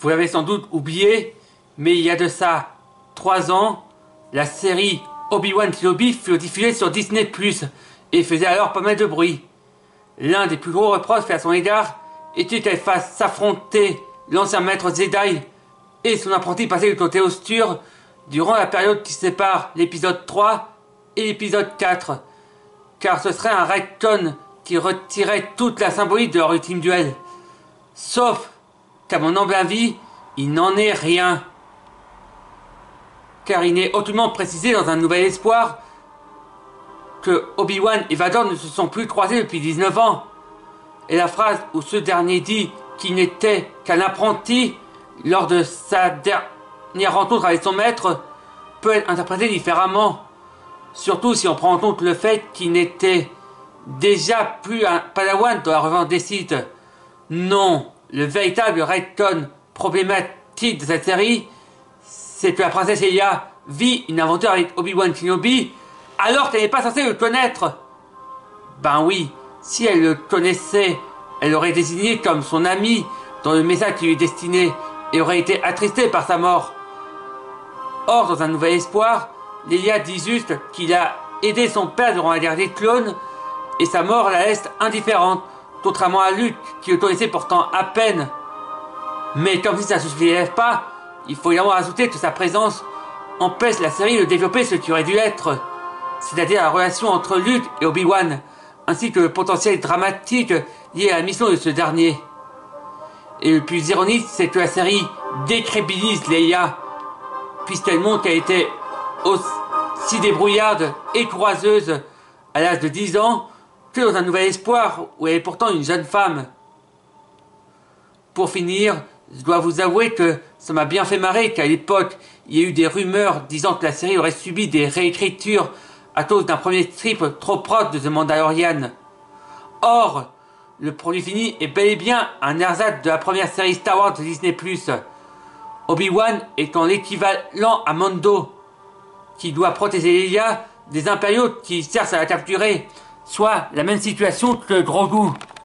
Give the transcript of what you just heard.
Vous l'avez sans doute oublié, mais il y a de ça 3 ans, la série Obi-Wan Kenobi fut diffusée sur Disney+, et faisait alors pas mal de bruit. L'un des plus gros reproches faits à son égard était qu'elle fasse s'affronter l'ancien maître Jedi et son apprenti passé du côté obscur durant la période qui sépare l'épisode 3 et l'épisode 4, car ce serait un retcon qui retirait toute la symbolique de leur ultime duel. Sauf qu'à mon humble avis, il n'en est rien. Car il n'est aucunement précisé dans Un Nouvel Espoir que Obi-Wan et Vador ne se sont plus croisés depuis 19 ans. Et la phrase où ce dernier dit qu'il n'était qu'un apprenti lors de sa dernière rencontre avec son maître peut être interprétée différemment. Surtout si on prend en compte le fait qu'il n'était déjà plus un padawan dans la revanche des Sith. Non, le véritable retcon problématique de cette série, c'est que la princesse Leia vit une aventure avec Obi-Wan Kenobi alors qu'elle n'est pas censée le connaître. Ben oui, si elle le connaissait, elle l'aurait désigné comme son ami dans le message qui lui est destiné et aurait été attristée par sa mort. Or, dans Un Nouvel Espoir, Leia dit juste qu'il a aidé son père durant la guerre des clones et sa mort la laisse indifférente, contrairement à Luke qui le connaissait pourtant à peine. Mais comme si ça ne suffisait pas, il faut également ajouter que sa présence empêche la série de développer ce qui aurait dû être, c'est-à-dire la relation entre Luke et Obi-Wan, ainsi que le potentiel dramatique lié à la mission de ce dernier. Et le plus ironique, c'est que la série décrédibilise Leia, puisqu'elle montre qu'elle était aussi débrouillarde et courageuse à l'âge de 10 ans que dans Un Nouvel Espoir, où elle est pourtant une jeune femme. Pour finir, je dois vous avouer que ça m'a bien fait marrer qu'à l'époque, il y ait eu des rumeurs disant que la série aurait subi des réécritures à cause d'un premier strip trop proche de The Mandalorian. Or, le produit fini est bel et bien un ersatz de la première série Star Wars de Disney+. Obi-Wan étant l'équivalent à Mando, qui doit protéger Leia des impériaux qui cherchent à la capturer, soit la même situation que Grogu.